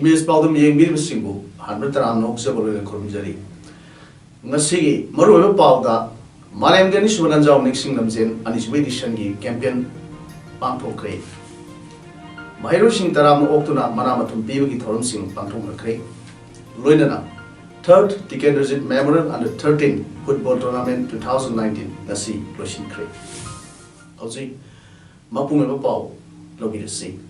Image Paodam Yang Single, 100 Noxa Kurumjari. Nasi, Maru Pauda, Malam Ganish Walanjao mixing Lamzen, and his Wedishangi campaign Pampo Cray. Mahiro Sing Taram Oktuna, Manamatum Pivi Thorum Sing, Pamtum Cray. Luinana, 3rd Ticket Memorial under 13 Football Tournament 2019, Nasi, Roshin Cray. Ozi, Mapum Pau, Logi Sing.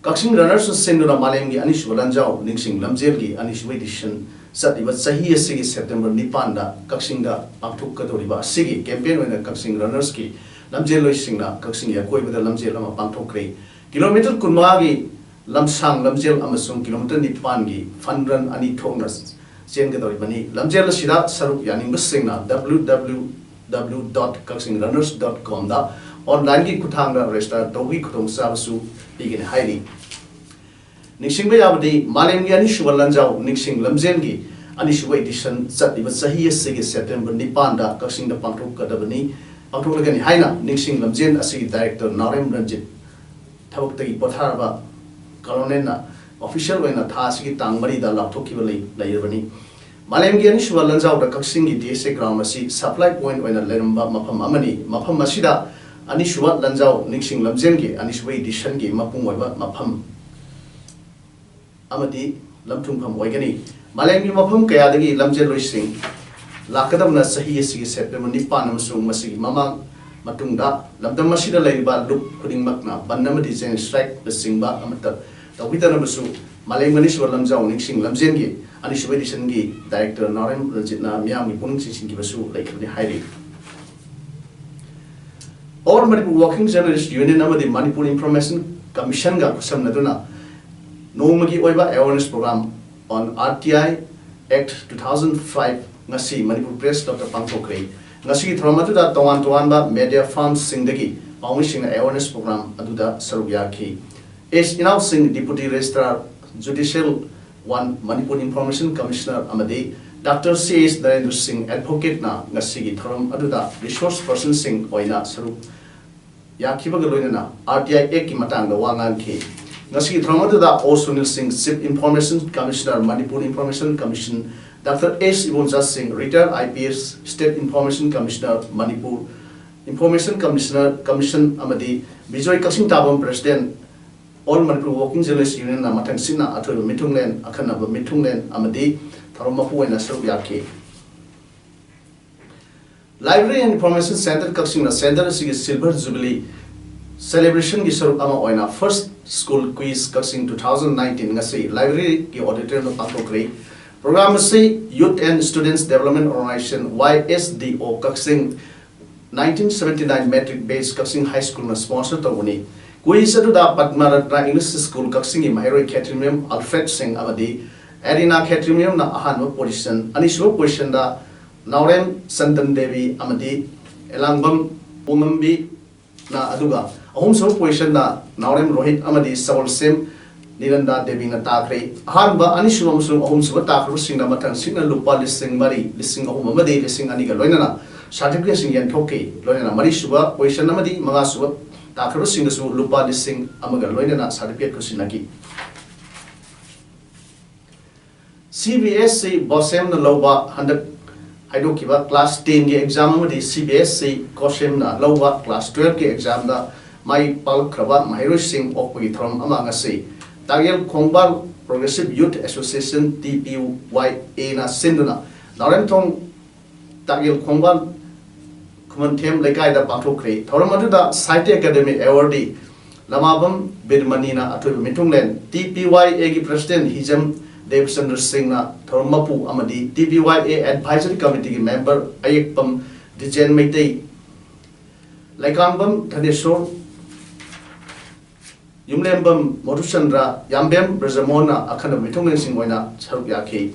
Kaksing runners senduna malemgi anish walanjao ningsing lamjelgi anish edition satiba sahi asigi September 9 da kaksing da pangthuk kadoriba asigi campaign wena kaksing runners ki lamjel loisingna kaksing ya koibada lamjel ama pangthokre kilometer kunma gi lamsang lamjel amasung kilometer 9 gi fun run ani thongna chen gadoribani lamjel sida saruk yaning basingna www.kaksingrunners.com da online ki kuthangna register togi khutong sabasu begin highly Nixing Bayabdi, Malemgi Anish Walanjao, Nixing Lamzengi, Anish edition, Satiba Sahi Sigi September Nipanda, Kaksing the Pantuk Kadabani, Pantukan Haina, Nixing Lamzen, Asigi Director, Narem Ranjit, Tabukti Potharaba, Kalonena, official when a Tasiki Tangmari, the Laptoki Layavani. Malemgi Anish Walanjao, the Kaksingi DSA Grammasi, supply point when a Leramba Mapam Amani, Mapam Masida, Anish Walanjao, Nixing Lamzengi, Anish edition, Mapum Mapam. Amati lamthung pham oigani malemgi mafam kayadagi lamjel loising lakadamna sahi asigi September 9 amasung masigi mamang matungda lamdam masida laiba lup khudingmakna bannamadi chen strike the singba amata tawita namasu malemgani swalamjau ningsing lamjengi ani subedition gi director Narem Rajitna miyami puning sing gi basu laikhni hairi or Manipur Working Journalist Union amadi Manipur Information Commission ga kusamnaduna Nomagi Oiba Awareness Program on RTI Act 2005 Ngasi Manipur Press Dr. Pangpokre Ngasi Tramatuda Tawan Tuanba Media Farms Singdagi Pawishing Awareness Program Aduda Sarubyaki is announcing Deputy Registrar Judicial 1 Manipur Information Commissioner Amadi Dr. C.S. Narendra Singh Advocate na Ngasi Thram Aduda Resource Person Singh Oina Saru Yakibagaloina RTI Act Matanga Wangan Ki Ngasi Thramatuda O Sunil Singh, Chief Information Commissioner, Manipur Information Commission, Dr. S. Ibonja Singh, retired IPS, State Information Commissioner, Manipur Information Commissioner, Commission Amadi, Bijoy Kaksing Tabam President, All Manipur Working Journalists Union, Namatang Sina, Atoy Mitunglen, Akanaba Mitunglen, Amadi, Tharamapu and Nasarubyaki. Library and Information Center Kaksing Center is Silver Jubilee. Celebration ki sarup ama oina first school quiz Kaksing 2019 ngasi library ki auditorium no pangthokre program si Youth and Students Development Organization YSDO Kaksing 1979 metric based Kaksing High School na sponsor tawuni quiz adu da Padmaratna English School Kaksing i Mahiroi Catrimium Alfred Singh amadi Arena Catrimium na ahanwa position aniswa position da Naurem Santan Devi amadi Elangbam Umambi na aduga ahum so position na Naurem Rohit amadi Sawal Sem Niranda Devi na takre ahanba aniswa musung ahum so takru sing na matang sing na lupa lising mari lising ahum amadi lising ani ga loinana certificate sing yan thoke loinana mari suba position amadi mga suba takru sing na su lupa lising amaga loinana certificate ko sinaki CBSC Bosem na loba 100 Haidokiba class 10 के exam में CBSC कोशेम ना लोवा class 12 के exam ना माई पाल क्रबा माहिरो सिंह ओपगी थरम अमांगा से तागेल खोंगबाल Progressive Youth Association TPYA ना सिंधुना नारेम थोंग तागेल खोंगबाल कुमंथेम लेकाय दा पांथोक्रे थरम अदुदा साहित्य academy awardee लमाबम बिरमनी ना अथुब मिथुंगलेन TPYA की president Hijam Devchandra Singh na Thormapu amadi TPYA Advisory Committee ki member Ayekpam Dijen Meitei Laikangbam Thanesor Yumlembam Modusandra Yambem Brazamona Akana Mitungen Singwena Saruyaki.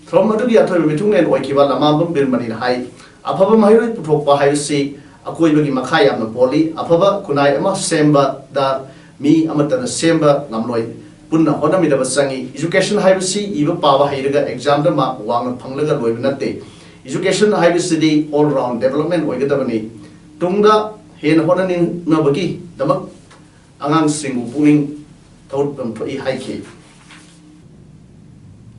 From Madugia to Mitungen Wakiva Lamabam Birmani High, Apava Mahiri Putopa Hayusi, Akuibagi Makaya Napoli, Apava Kunai Ama Semba da Mi Amatana Semba Lamloi. Punna Honamida Basangi, Education Hayusi, Eva Pava Hayiga, exam the mark Wang Panglaga Loibinate. Education Hayusi all round development Wagadavani. Tungda Hen Honanin Nabaki, Damak Angang Sing Puning Told them to Hike.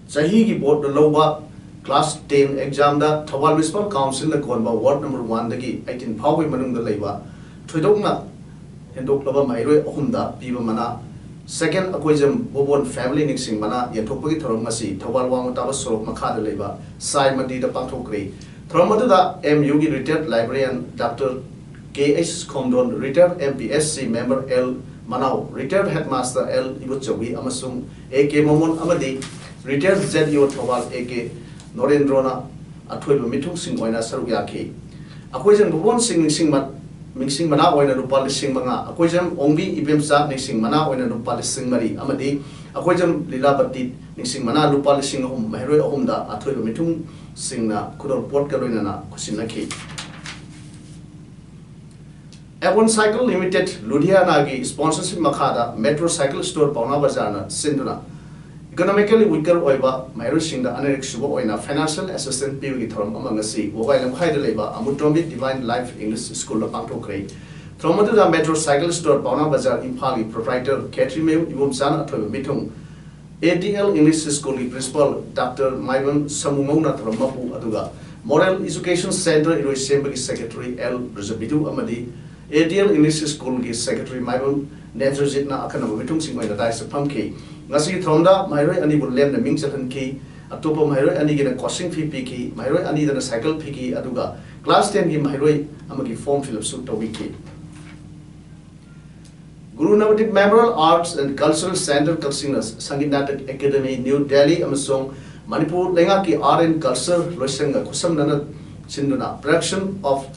Sahigi bought the Loba Class 10 exam da Tawal Municipal Council the Konba Ward number 1 the 18 Pawi Manung the Leva. Tridogna Hendoklaba Maire Hunda, Piva Mana. Second, Aquajam Bobon family nixing mana, Yatopaki Toromasi, Tawal Wangutava Sorok Makada Leva, Sai Madida Pantokri. Tromatuda M. Yugi retired librarian Dr. K.H. Kondon, retired MPSC member L. Manau, retired headmaster L. Ibuchawi Amasung, A.K. Momon Amadi, retired ZEO Tawal A.K. Norendrona, Atweb Mitung Singwina Saruyaki. Aquajam Bobon singing Mixing mana oina rupa lising mga akoijam ongbi ibemsa nising mana oina rupa lising mari amadi akoijam lilapati nising mana rupa lising mahiroi ahumda athoi mitung singna kudor port kaloina na kusinaki Avon Cycle Limited Ludhiana gi sponsorship makhada Metro Cycle Store Pauna Bazar na sinduna economically weaker oiba mahiroi singda anerik subo oina financial assistance piwi thorom amangasi wogailam khaida leba amutombi Divine Life English School la pangthokre thromadu da Metro Cycle Store Pauna Bazar Imphal proprietor Katrimew ibum sana athoba mithung ADL English School ki principal Dr. Maivan Samungona thromapu aduga Moral Education Center Iroi Semba ki secretary L Razabidu amadi ADL English School ki secretary Maivan Nezrjitna akana mithung singoi da dai sapamki Ngasi Thronda, Myro and Ibu Lem the Mingsetan key, Atopo Myro and again a crossing fee piki, Myro and either a cycle piki aduga, class 10 gi Myro Amagi form Philip Sutta wiki. Guru Navadik Memorial Arts and Cultural Center Kalsingas, Sanginatak Academy, New Delhi, Amasong, Manipur, Lengaki Art and Culture, Loisanga, Kusam Nana Sinduna, production of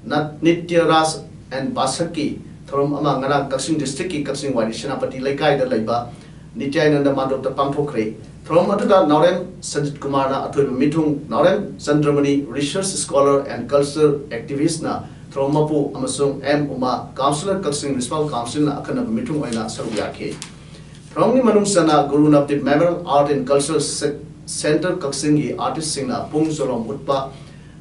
Nitya Ras and Basaki, from among Kaksing district, Kaksing Wadi Shanapati, Lekai the Laiba. Nityananda Mandop the Pangthokre. From Matuda Nauren Sanjit Kumarna Athu Mitung Nauren Sandramani research scholar and cultural activist na from Mapu Amasung M Uma Councillor Kalsing Municipal Council na Akana Mitung Oina Saruyake. From the Manungsana Guru Navdip Memorial Art and Cultural Center Kaksingi Artist Singna Pung Zorom Utpa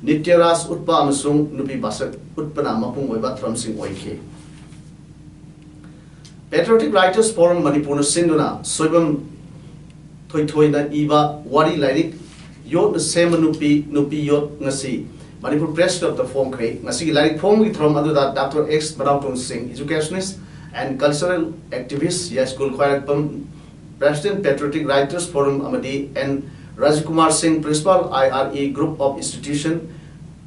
Nityaras Utpa Amasung Nupi Basak Utpana Mapung Weba from Sing Oike. Patriotic Writers Forum Manipur Sinduna Soibam Toy na Iba Wari Lirik Yot the same Nupi Yot Nasi Manipur Press Club the form Kray Nasi Lirik Form with from other Dr. X Barautun Singh, educationist and cultural activist, Yes Gul Khwarakpam, President Patriotic Writers Forum Amadi and Rajkumar Singh, Principal IRE Group of Institution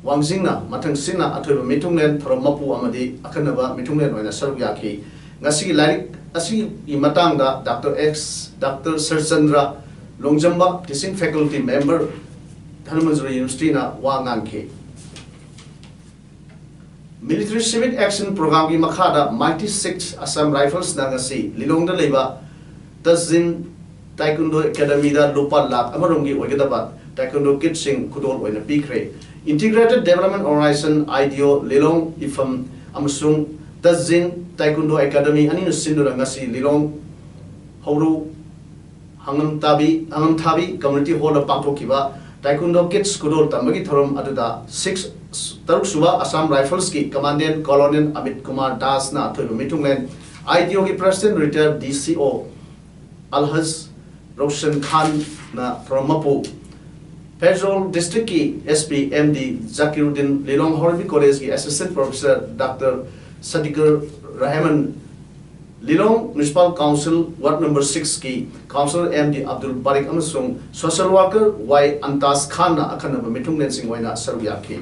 Wangzingna Matang Sina Atoba Mitunglen from Mapu Amadi Akanaba Mitunglen Wana Saruyaki. Ngasi Larik Asi Imatanga Dr. X Dr. Sarchandra Longjamba teaching faculty member Dhanmanjari University na Wanganke Military Civic Action Program ki makhada Mighty 6 Assam Rifles na ngasi Lilongda leba Tazin Taekwondo Academy da lupa lakh amarungi oigadaba Taekwondo kit sing kudol oina pikre Integrated Development Organization IDO Lilong ifam amasung Tazin Taekwondo Academy ani no sindura ngasi Lilong Horu Hangam Thabi Community Hall of Pangthokiba Taekwondo Kids Kudol Tambagi Thorom aduda 6 Taruk Suba Assam Rifles ki Commandant Colonel Amit Kumar Das na athoiba mitunglen IDO ki President retired DCO Alhaz Roshan Khan na Thromapu Pejol District ki SP MD Zakiruddin Lilong Horbi College ki Assistant Professor Dr. Sadiqur Rahman Lilong Municipal Council Ward number 6 ki Councillor MD Abdul Barik Amasung Social Worker Y Antas Khan na akanaba mitunglen singwaina saruyaki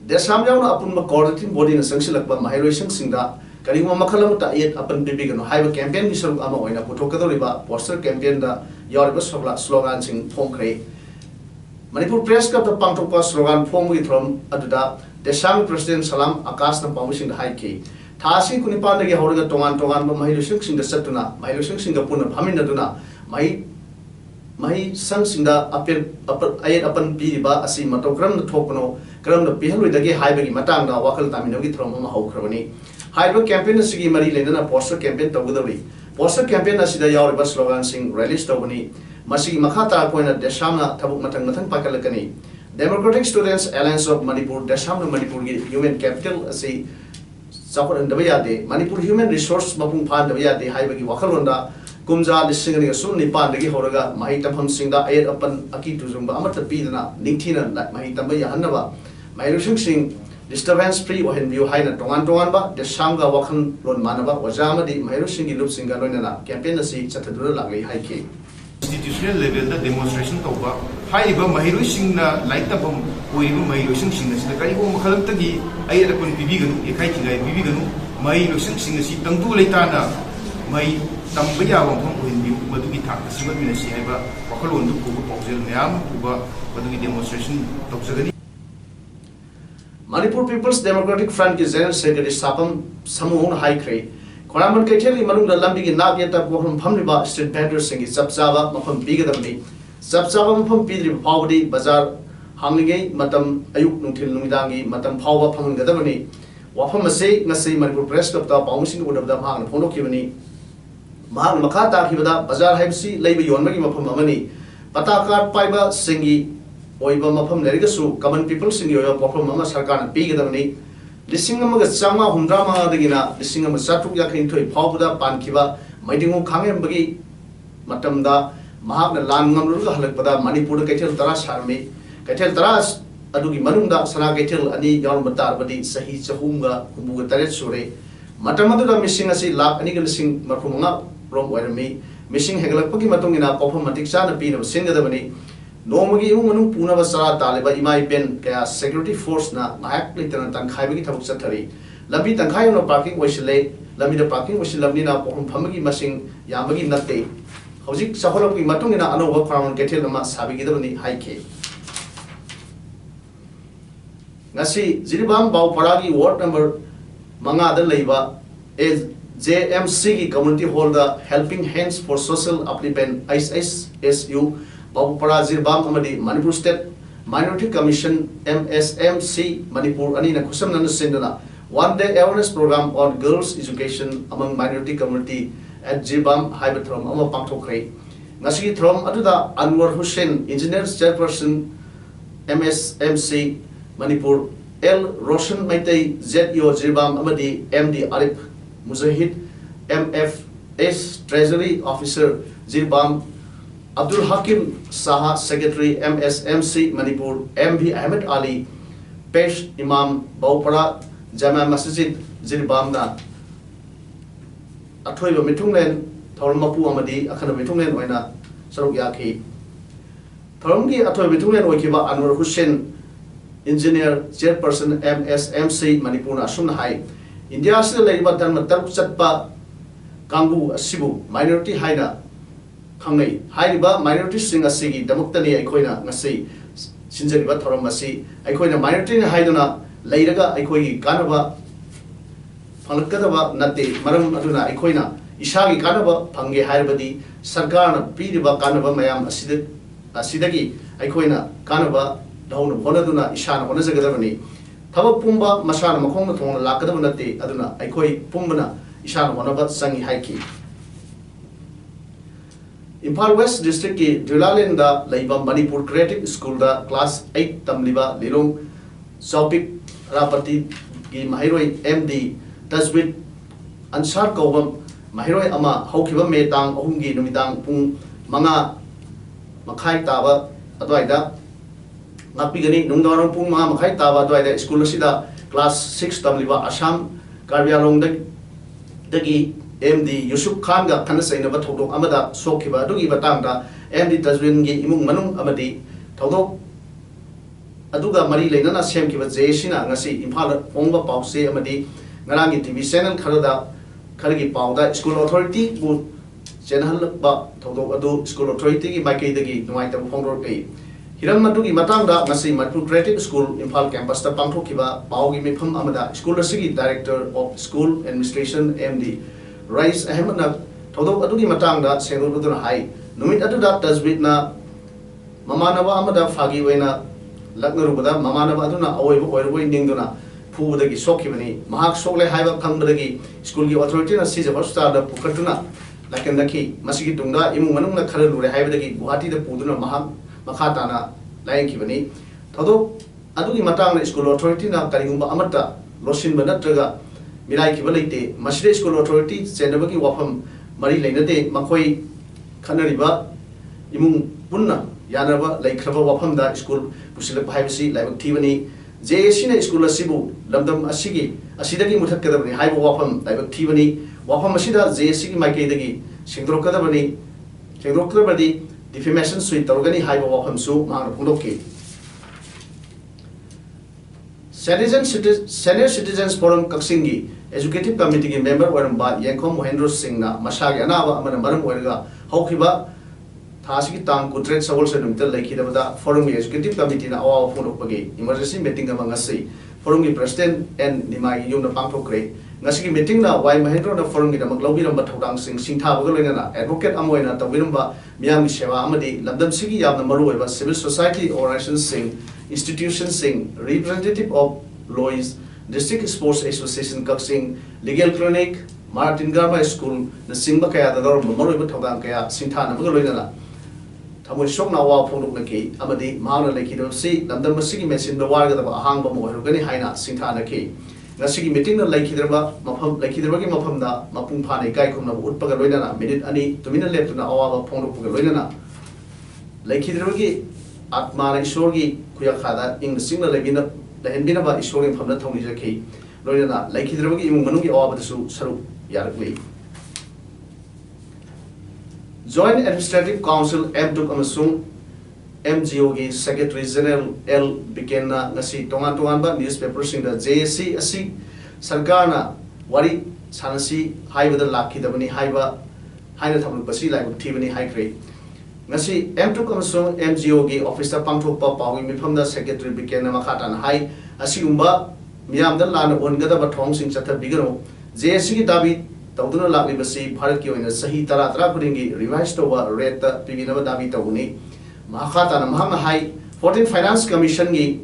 Desam yauna apunma coordinating body na sangsilakba mahiroi singda kaningma makhalam ta yet apan bibigano haiba campaign gi saruk ama oina puthokadoriba poster campaign da yoriba slogan sing phongkre Manipur Press Club the Pangthokpa slogan phongwi from aduda Desam President Salam Akas na Pamusing the High Key. थासी कुनिपान हौरगा तोान तोान महिलोसिंग चतुना महिलोसिंग पुनः फमिनदुना मही संग appeal अयेट अपन पीरिबा असी मतौ क्रम थोपनो क्रम पीहलुदगे हाइबगी मतांगदा वाखल तामिनोगी थ्रम अमा हौख्रबनी हाइबा campaign असिगी मरी लेनना पोस्टर कैंपेन तौगदबी पोस्टर कैंपेन असिदा यावरिबा स्लोगन सिंग रिलीज तौबनी मसिगी मखा तारपोइना देशामना थबुक मथंग मथंग पाकलकनी democratic students alliance of Manipur देशामना मणिपुर की ह्यूमन कैपिटल असि चाउखदबा यादे मणिपुर ह्यूमन रिसोर्स मपुंग फादबा यादे हाइबगी वाखलोंदा कुमजा लिसिंग सुन निपान होरगा मही तफम अयेट अपन अकी तुजुंग अमत पीदना निंगथीना मही तंब याहनबा महिलोसिंग डिस्टर्बेंस फ्री ओहनबियो हाइना तोंगान तोंगानबा देशामगा वाखन लोन मानबा ओजामदी महिलोसिंग लुपसिंग लोइनना कैंपेन असि चथदुरा लागै हाइके इंस्टीट्यूशनल लेवल द डेमोन्स्ट्रेशन तौबा हाइबा महिलोसिंगना लाइक तफम ओइबा महिलोसिंग सिंगसिदा करिगो मखलमतगी अयेट अपन पिबिगनु एखाइ थिंगाइ पिबिगनु महिलोसिंग सिंगसि तंगदु लेताना मही तंब याबा मफम ओहनबियो मदुगी थाक सिमदमिनसि हाइबा वाखलोंदु पुबा पाउजेल मयाम पुबा मदुगी डेमोन्स्ट्रेशन तौजगनि मणिपुर पीपल्स डेमोक्रेटिक फ्रंट की जनरल सेक्रेटरी सापम समूह हाइख्रे खोरामन कैथेली मनुंग लंबी की नाग येता वफम फमलिबा स्ट्रीट वेंडर सिंग चपचाबा मफम पीगदबनी चपचाबा मफम पीद्रि फावदी बाजार हांगलिगे मतम अयुक नुंथिल नुमिदांगी मतम फावबा फमनगदबनी वफम असे ngasi मणिपुर प्रेस क्लब ता पाउसिंग उडबदा भांग फोंदोखिबनी भांग मखा ताखिबदा बाजार हाइबसी लैबा योनबगी मफम अमनी पताकार पाइबा सिंगी ओइबा मफम लेरिगसु कमन पीपल सिंगी ओइबा पफम अमा सरकार पीगदबनी लिसिंग अमगा चांगा हुमद्रा मादगिना लिसिंग अमा चाटुक याखैनथोइ फावबदा पानखिबा मैदिंगु खांगेमबगी मतमदा महाकना लान ngamluga halakpada मणिपुर कैथेल तरा सारमी कैथेल तरा अदुगी मनुंगदा सना कैथेल अनि यावम तारबदी सही चहुमगा हुमुगा तरेत सुरे मतमदुदा मिसिंग असि लाख अनि लिसिंग मफुमंगा रोम ओइरमी मिसिंग हेगलकपगी मतुंगिना पफम मतिक चाना पीनब सिंगदबनी नोमगी इमुंग मनुंग पुनबा सरा तालेबा इमाई पेन कया सिक्योरिटी फोर्स ना नायक लिटन तंखाइबगी थबुक चथरी लंबी तंखाइनो पार्किंग ओइसले लंबीदा पार्किंग ओइसलमनिना पफम फमगी मसिंग यामगी नते हौजिक सफलपगी मतुंगिना अनोबा फार्मन कैथेल अमा साबिगिदबनी हाइखे ngasi Jiribam Baupara की वार्ड नंबर मंगादा लेबा JMC की कम्युनिटी हॉल दा helping hands for social upliftment SSSU Baupara Jiribam अमदी Manipur state minority commission MSMC Manipur अनि ना खुसम नन सेंदना one day awareness program on girls education among minority community at Jiribam Haibethrom ama pangthokre ngasi throm aduda Anwar Hussain engineer chairperson MSMC Manipur L Roshan Maitai ZEO Jiribam Amadi MD Arif Mujahid MFS Treasury Officer Jiribam Abdul Hakim Saha Secretary MSMC Manipur MB Ahmed Ali Pesh Imam Baupara Jama Masjid Jiribam na Athoiba Mitunglen Thormapu Amadi Akhana Mitunglen Oina Saruk Yaki Thormgi Athoiba Mitunglen Oikiba Anwar Hussain Engineer Chairperson MSMC Manipur Asumna Hai India Sida Leiba Dharma Taruk Chatpa Kangu Asibu Minority Haina Kangai Haiba Minority Sing Asigi Damuktani Aikoina Nasi Sinjariba Thoramasi Aikoina Minority Haiduna Leiraga Aikoi Kanaba Palakadaba Nati Maram Aduna Aikoina Ishagi Kanaba Pange Haibadi Sarkarna Pidiba Kanaba Mayam Asidagi Aikoina Kanaba Down Honaduna Ishana Honazagabani Tava Pumba Masana Makona Tona Lakadabanati Aduna Aikoi Pumbana Ishana Honaba Sangi Haiki Impal West District ki Dulalinda Laiba Manipur Creative School da Class 8 Tamliba Lilong Sopik Rapati ki Mahiroi MD Tasbit Ansar Kawam Mahiroi Ama Hokiba Metang Ohungi Numitang Pung Manga Makai Taba Adwaida Napigani Nungaram Pung Mama Makai Taba Adwaida School Sida Class 6 Tamliba Assam Karbialong Dagi MD Yusuf Khan ga Kanasai Nava Todok Amada Sokiba Dugi Batanga MD Taswin gi Imung Manung Amadi Todok Aduga Mari Lenana Sem Kiva Zeshina Nasi Impala Pongba Pause Amadi Narangi TV channel Karada Karagi Pauda School Authority would General Ba Todok Adu School Authority Maki Dagi Nuaita Pongro Pay हिरम मटुगी मतंगदा ngasi Manipur Creative School Imphal campus ta pangthokkiba paugi mifam amada school asigi director of school administration MD Rais Ahmed na thodok adugi matangda sengroduna hai numit aduda tasbitna mamanaba amada phagi waina laknarubada mamanaba aduna awoiba oiroi ningduna phubadagi sokkibani mahak sokle haiba khangbadagi school gi authority na sija hospital da pukatuna lakendaki masigi tungda imung manungna khara lure haibadagi Guwahati da puduna mahak makhatana lain kibani thodo adugi matang na school authority na karigumba amata losin banatraga mirai kibaleite masire school authority chenabagi wafam mari leinate makoi khanariba imung punna yanaba laikhraba wafam da school pusilak haibasi laibak thibani JSC na school asibu lamdam asigi asidagi muthakadabani haiba wafam laibak thibani wafam asida JSC ki maikaidagi singdrokadabani singdrokadabadi defamation suit tarugani haiba wafam su mangna phungdokki Senior Citizens Forum Kaksingi Executive Committee ki member waramba Yengkhom Mohendra Singh na masagi anaba amana maram oiraga haukiba thasigi tang kutret sawol senumta laikhidabada forum ki executive committee na awa phungdokpagi emergency meeting ama ngasi forum ki president and nimai yumna pangthokre ngasi meeting na wai Mahendra na forum ki damak lobiramba thodang sing singthabaga loinana advocate amoina tawiramba miyam ki sewa amadi lamdam sigi yamna maru oiba civil society organizations sing institutions sing representative of lawyers district sports association Kaksing legal clinic Martin Garma school na singba kaya da dor maru oiba thodang kaya singthana baga loinana thamoi sokna wa phonuk naki amadi mahana lekhido si lamdam sigi machine da warga da ahang ba mo rugani haina singthana ki ngasigi meeting na laikhidraba mafam laikhidrabagi mafamda mapung phane kai khumna utpaga loinana minute ani tumina leptuna awaba phonukpaga loinana laikhidrabagi atma na ishorgi kuya khada ing singna lebina lehenbina ba ishorgi phamna thongni jakhi loinana laikhidrabagi imung manungi awaba dasu saru yarakli Joint Administrative Council M2 amasung MGO gi Secretary General L Bikena ngasi tongan ba newspaper sing da JSC asi sarkarna wari sanasi haibada lakhidabani haiba haina thamuk pasi lai thibani haikre ngasi M2 amasung MGO gi office ta pangthokpa pawi mifamda Secretary Bikena makhatan hai asi umba miyamda lana ongada ba thong sing chatha bigaro JSC gi dabi tawduna lakli basi bharat ki oina sahi tara kuringi revise to wa rate ta pibina ba dabi tawuni Mahakata na hai 14 Finance Commission gi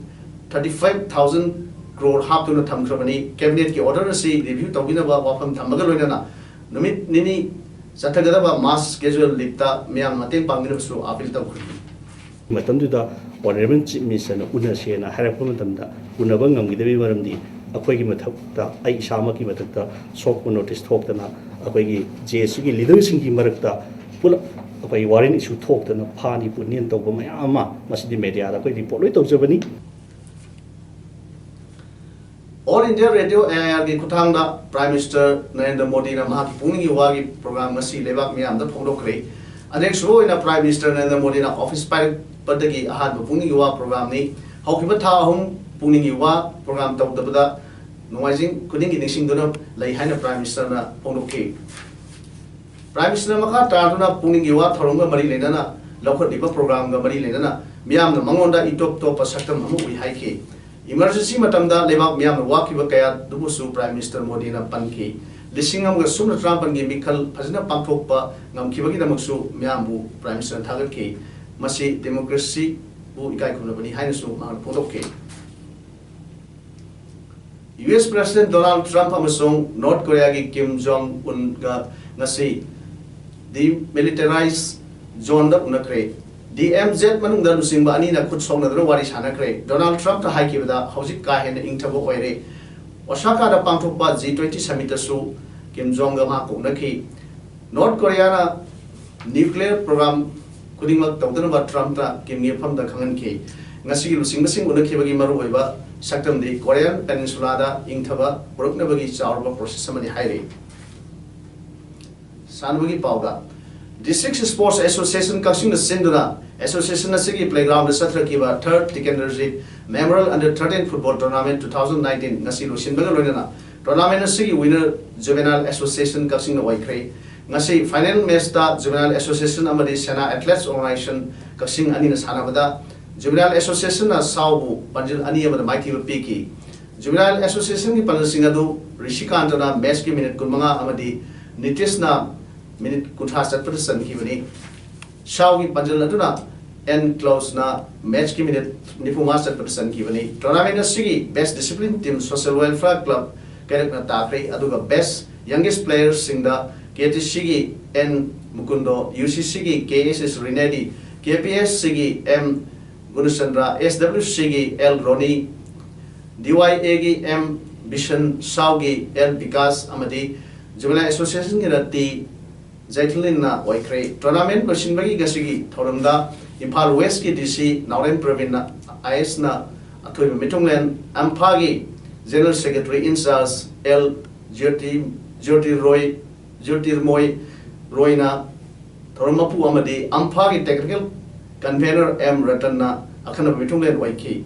35,000 crore hap tuna thamkrabani cabinet ki order si review tawina ba wafam thamaga loinana numit nini satagada ba mass schedule lipta miyam mateng pangina su appeal tawkhri matamduda honorable chief minister na una sena harappa matamda unaba ngamgidabi maramdi akhoi gi mathakta ai isama ki mathakta sokpa notice thoktana akhoi gi JSC gi leader sing gi marakta pula apai warin issue talk na phani punian to ba ama masidi media da koi report loi tawjabani All India Radio AIR gi kuthangda Prime Minister Narendra Modi na mahaki pungni wagi program masi lebak miyam da phongdokre anek so ina Prime Minister Narendra Modi na office padagi ahad pungni wa program ni haukiba tha ahum pungni wa program tawdabada noising kudingi ningsing dona lai haina Prime Minister na phongdokke Prime Minister maka taruna puning iwa thorong ga mari lenana lokhat diba program ga mari lenana miyam na mangonda itop to pasaktam hamu ui haike emergency matamda lebak miyam na wakiba kaya dubusu Prime Minister Modi na panki lisingam ga sumna trampan gi mikal phajna pangthokpa ngamkibagi damaksu miyam bu Prime Minister thagat ki masi democracy bu ikai khuna bani haina su ma phodokke US President Donald Trump amasong North Korea gi Kim Jong Un ga ngasi demilitarized zone da unakre DMZ manungda lusingba ani na khut songna dro wari sanakre Donald Trump ta haiki bada hojik ka hen ingthabo oire Osaka da pangthokpa G20 summit su Kim Jong ga ma ko nakhi North Korea na nuclear program kudingmak tawdana ba Trump ta Kim ni pham da khangan ke ngasi lusingba sing unakhi bagi maru hoiba saktam di Korean Peninsula da ingthaba porokna bagi chawrba process amani haire Sanbagi Paodam District Sports Association Kaksing the Sinduna Association Sigi Playground Satra Kiba 3rd Tikenderji Memorial Under 13 Football Tournament 2019 Nasi Lusin Bagalona Tournament Sigi winner Juvenile Association Kaksing the Waikre Nasi Final Match Juvenile Association Amadi Sana Athletes Organization Kaksing Anina Sanabada Juvenile Association na saubu panjil ani amada maiti piki. Juvenile Association ki panjil singadu Rishikanta na match ki minute kunmanga amadi Nitish na minute kuthasat persen ki bani. Shau ki panjil na tuna end close na match ki minute nifuma sat persen ki bani. Tournament na sigi best discipline team social welfare club kayak na takri aduga best youngest players singda KT sigi N Mukundo UC sigi KSS Rinedi KPS sigi M Gunusandra SW sigi L Roni DYA gi M Bishan Saugi L Vikas Amadi Juvenile Association ki T Jaitlin na Waikre tournament machine bagi gasigi Thorunda Impal West ki DC Nauren Pravin na IS na Athoy Mitunglen Ampagi General Secretary in charge L Jyoti Roy na Thormapu Amadi Ampagi technical convener M Ratana Akana Mitunglen Waiki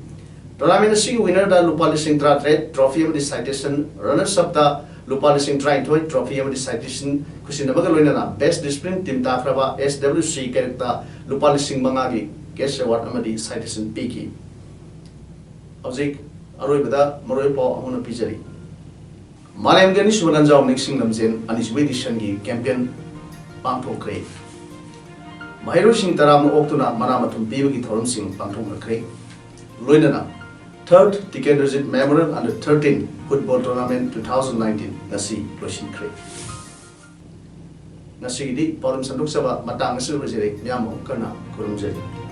tournament sigi winner da Lupa Lising Trade trophy of the citation runners up da Lupa Lising Toy trophy of the citation Kusinabagalina best discipline team Tafrava SWC character Lupa Lising Mangagi guest award Amadi citation Piki Object Aroi Bada Moroipo Amuna Pijari Malayam Ganis Wananjao Nixing Lamzen and his edition campaign Pangpo Cray Mahiro Sing Taram Oktuna Manamatum Bibi Thorum Sing Pangtum Cray Luinana Third Ticket Visit Memorial Under 13 Football Tournament 2019 Nasi Closing Cray Nasi di Paodam Sanduk Saba Matang Silver Jere Yamo Kana Kurum Jere